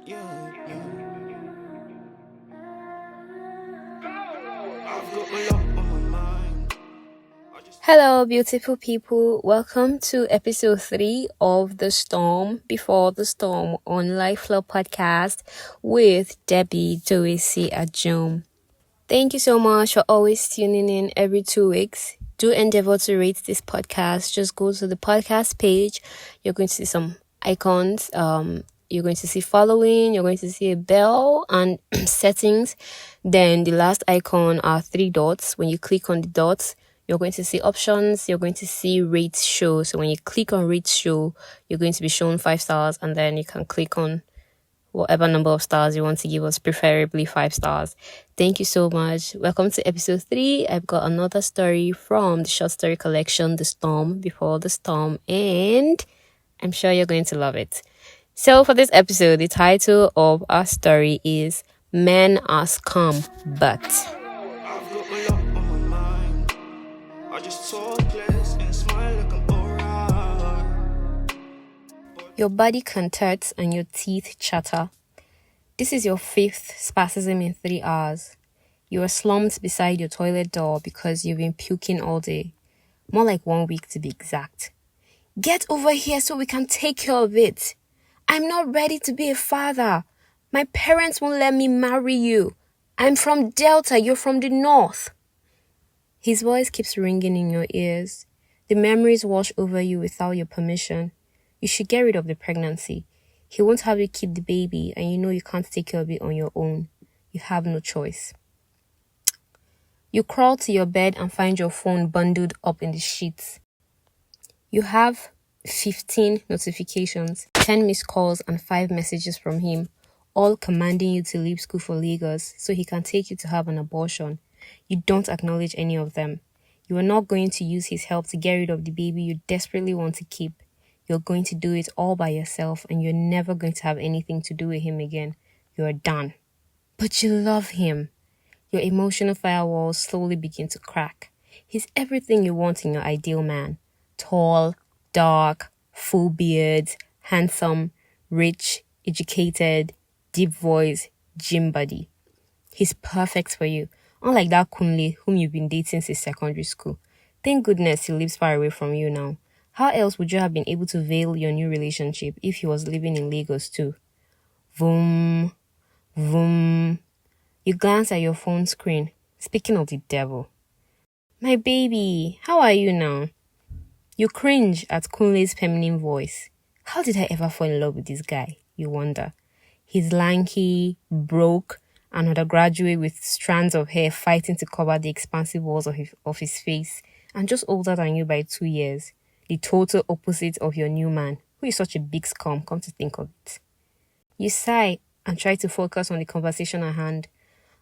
Yeah, I've got a lot on my mind. Hello, beautiful people. Welcome to episode 3 of The Storm Before the Storm on Life Flow Podcast with Debbie Doisi Ajum. Thank you so much for always tuning in every 2 weeks. Do endeavor to rate this podcast. Just go to the podcast page. You're going to see some icons. You're going to see following. You're going to see a bell and settings. Then the last icon are 3 dots. When you click on the dots, you're going to see options. You're going to see rate show. So when you click on rate show, you're going to be shown 5 stars, and then you can click on whatever number of stars you want to give us, preferably 5 stars. Thank you so much. Welcome to episode 3. I've got another story from the short story collection, The Storm Before the Storm, and I'm sure you're going to love it. So for this episode, the title of our story is Men Are Scum But. I've got a lot on my mind. I just talk less and smile like I'm alright. Your body contorts and your teeth chatter. This is your 5th spasm in 3 hours. You are slumped beside your toilet door because you've been puking all day. More like 1 week to be exact. Get over here so we can take care of it. I'm not ready to be a father. My parents won't let me marry you. I'm from Delta, you're from the North. His voice keeps ringing in your ears. The memories wash over you without your permission. You should get rid of the pregnancy. He won't have you keep the baby, and you know you can't take care of it on your own. You have no choice. You crawl to your bed and find your phone bundled up in the sheets. You have 15 notifications, 10 missed calls, and 5 messages from him, all commanding you to leave school for Lagos so he can take you to have an abortion. You don't acknowledge any of them. You are not going to use his help to get rid of the baby you desperately want to keep. You're going to do it all by yourself, and you're never going to have anything to do with him again. You're done. But you love him. Your emotional firewalls slowly begin to crack. He's everything you want in your ideal man. Tall, dark, full beard, handsome, rich, educated, deep voice, gym body. He's perfect for you, unlike that Kunle whom you've been dating since secondary school. Thank goodness he lives far away from you now. How else would you have been able to veil your new relationship if he was living in Lagos too? Vroom, vroom. You glance at your phone screen. Speaking of the devil. My baby, how are you now? You cringe at Kunle's feminine voice. How did I ever fall in love with this guy? You wonder. He's lanky, broke, an undergraduate with strands of hair fighting to cover the expansive walls of his face, and just older than you by 2 years. The total opposite of your new man, who is such a big scum, come to think of it. You sigh and try to focus on the conversation at hand.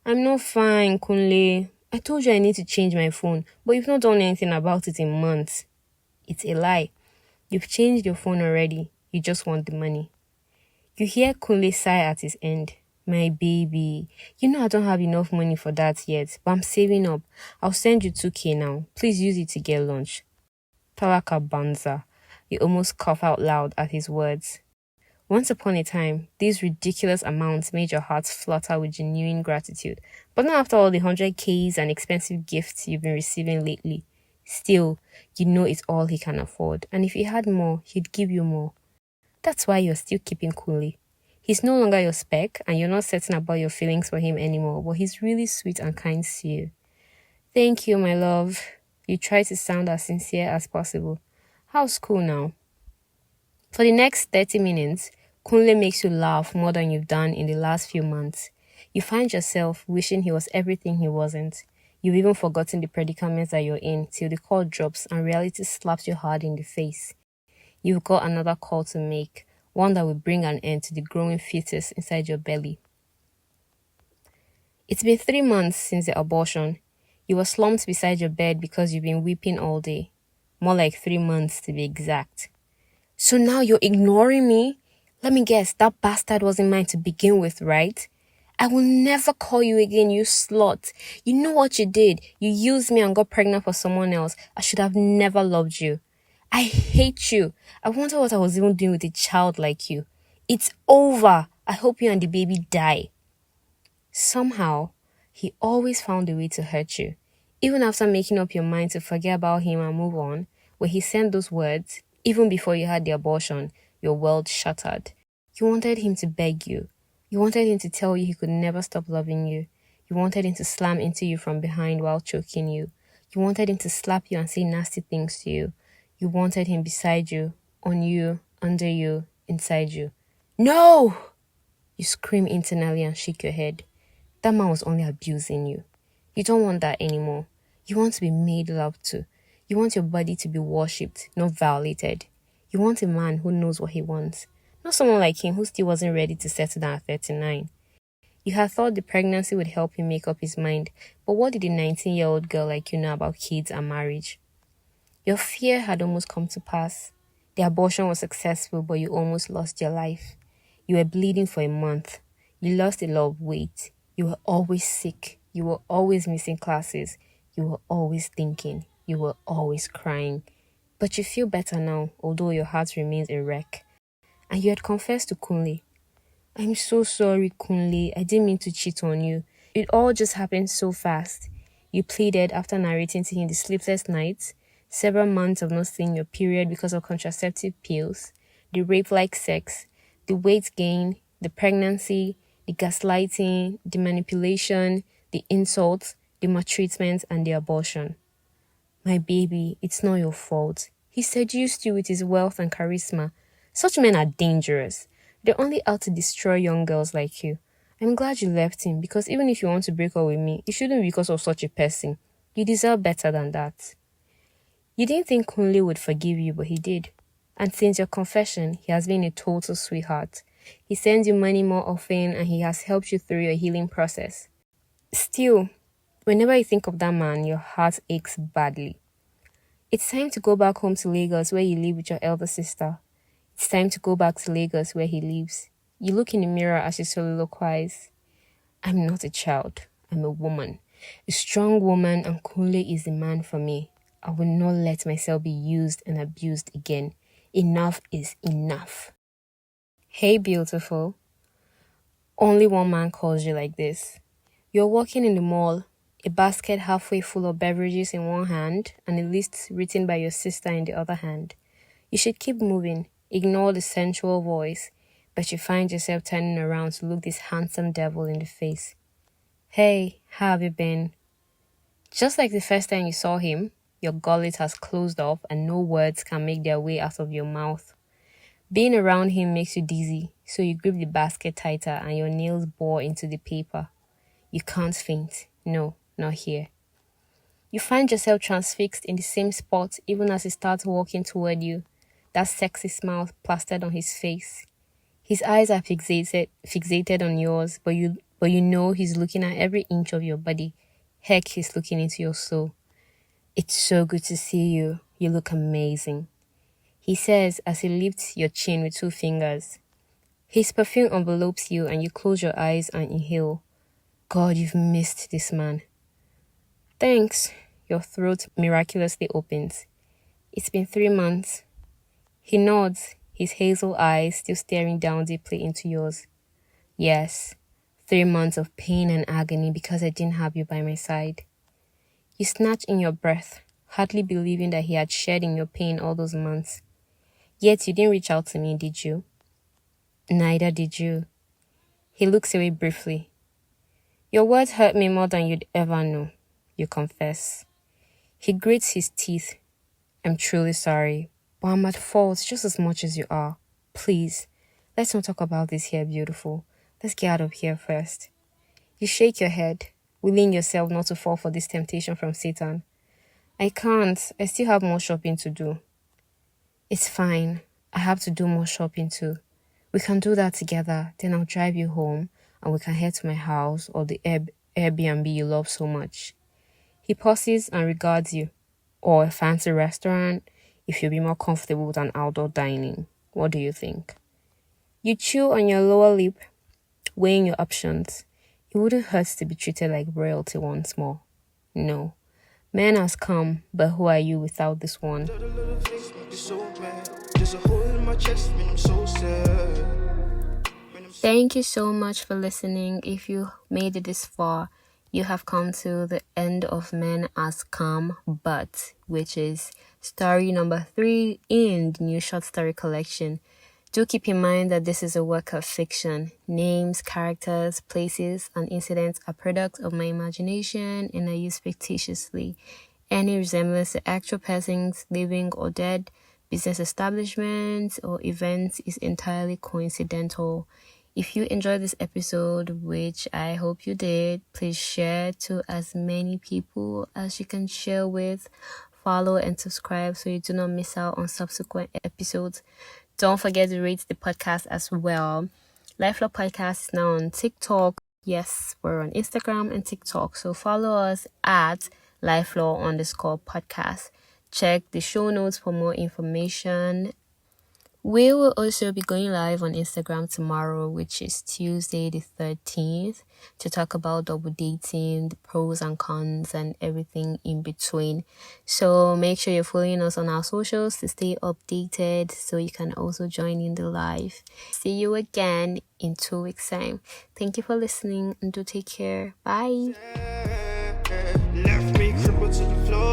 I'm not fine, Kunle. I told you I need to change my phone, but you've not done anything about it in months. It's a lie. You've changed your phone already. You just want the money. You hear Kunle sigh at his end. My baby, you know I don't have enough money for that yet, but I'm saving up. I'll send you 2K now. Please use it to get lunch. Talaka Banza. You almost cough out loud at his words. Once upon a time, these ridiculous amounts made your heart flutter with genuine gratitude, but not after all the 100Ks and expensive gifts you've been receiving lately. Still, you know it's all he can afford, and if he had more, he'd give you more. That's why you're still keeping Kunle. He's no longer your spec, and you're not certain about your feelings for him anymore, but he's really sweet and kind to you. Thank you, my love. You try to sound as sincere as possible. How's school now? For the next 30 minutes, Kunle makes you laugh more than you've done in the last few months. You find yourself wishing he was everything he wasn't. You've even forgotten the predicaments that you're in till the call drops and reality slaps you hard in the face. You've got another call to make, one that will bring an end to the growing fetus inside your belly. It's been 3 months since the abortion. You were slumped beside your bed because you've been weeping all day. More like 3 months to be exact. So now you're ignoring me? Let me guess, that bastard wasn't mine to begin with, right? I will never call you again, you slut. You know what you did. You used me and got pregnant for someone else. I should have never loved you. I hate you. I wonder what I was even doing with a child like you. It's over. I hope you and the baby die. Somehow, he always found a way to hurt you. Even after making up your mind to forget about him and move on, when he sent those words, even before you had the abortion, your world shattered. You wanted him to beg you. You wanted him to tell you he could never stop loving you. You wanted him to slam into you from behind while choking you. You wanted him to slap you and say nasty things to you. You wanted him beside you, on you, under you, inside you. No! You scream internally and shake your head. That man was only abusing you. You don't want that anymore. You want to be made love to. You want your body to be worshipped, not violated. You want a man who knows what he wants. Not someone like him who still wasn't ready to settle down at 39. You had thought the pregnancy would help him make up his mind, but what did a 19-year-old girl like you know about kids and marriage? Your fear had almost come to pass. The abortion was successful, but you almost lost your life. You were bleeding for a month. You lost a lot of weight. You were always sick. You were always missing classes. You were always thinking. You were always crying. But you feel better now, although your heart remains a wreck. And you had confessed to Kunle. I'm so sorry, Kunle. I didn't mean to cheat on you. It all just happened so fast. You pleaded after narrating to him the sleepless nights, several months of not seeing your period because of contraceptive pills, the rape-like sex, the weight gain, the pregnancy, the gaslighting, the manipulation, the insults, the maltreatment, and the abortion. My baby, it's not your fault. He seduced you with his wealth and charisma. Such men are dangerous. They're only out to destroy young girls like you. I'm glad you left him, because even if you want to break up with me, it shouldn't be because of such a person. You deserve better than that. You didn't think Kunle would forgive you, but he did. And since your confession, he has been a total sweetheart. He sends you money more often and he has helped you through your healing process. Still, whenever you think of that man, your heart aches badly. It's time to go back home to Lagos where you live with your elder sister. It's time to go back to Lagos where he lives. You look in the mirror as you soliloquize. I'm not a child. I'm a woman. A strong woman, and Kunle is the man for me. I will not let myself be used and abused again. Enough is enough. Hey, beautiful. Only one man calls you like this. You're walking in the mall, a basket halfway full of beverages in one hand and a list written by your sister in the other hand. You should keep moving, ignore the sensual voice, but you find yourself turning around to look this handsome devil in the face. Hey, how have you been? Just like the first time you saw him, your gullet has closed off and no words can make their way out of your mouth. Being around him makes you dizzy, so you grip the basket tighter and your nails bore into the paper. You can't faint. No, not here. You find yourself transfixed in the same spot even as he starts walking toward you, that sexy smile plastered on his face. His eyes are fixated on yours, but you know he's looking at every inch of your body. Heck, he's looking into your soul. It's so good to see you. You look amazing, he says as he lifts your chin with 2 fingers. His perfume envelopes you and you close your eyes and inhale. God, you've missed this man. Thanks. Your throat miraculously opens. It's been 3 months. He nods, his hazel eyes still staring down deeply into yours. Yes, 3 months of pain and agony because I didn't have you by my side. You snatch in your breath, hardly believing that he had shared in your pain all those months. Yet you didn't reach out to me, did you? Neither did you. He looks away briefly. Your words hurt me more than you'd ever know, you confess. He grits his teeth. I'm truly sorry, but I'm at fault just as much as you are. Please, let's not talk about this here, beautiful. Let's get out of here first. You shake your head, willing yourself not to fall for this temptation from Satan. I can't. I still have more shopping to do. It's fine. I have to do more shopping too. We can do that together. Then I'll drive you home and we can head to my house or the Airbnb you love so much. He pauses and regards you. Or a fancy restaurant if you'll be more comfortable with an outdoor dining. What do you think? You chew on your lower lip, weighing your options. It wouldn't hurt to be treated like royalty once more. No. Men are scum, but who are you without this one? Thank you so much for listening. If you made it this far, you have come to the end of Men Are Scum But, which is story number 3 in the new short story collection. Do keep in mind that this is a work of fiction. Names, characters, places, and incidents are products of my imagination and are used fictitiously. Any resemblance to actual persons, living or dead, business establishments, or events is entirely coincidental. If you enjoyed this episode, which I hope you did, please share to as many people as you can share with. Follow and subscribe so you do not miss out on subsequent episodes. Don't forget to rate the podcast as well. Life Law Podcast is now on TikTok. Yes, we're on Instagram and TikTok. So follow us at LifeLaw_podcast. Check the show notes for more information. We will also be going live on Instagram tomorrow, which is Tuesday the 13th, to talk about double dating, the pros and cons, and everything in between. So make sure you're following us on our socials to stay updated so you can also join in the live. See you again in 2 weeks' time. Thank you for listening and do take care. Bye. Left me crippled to the floor.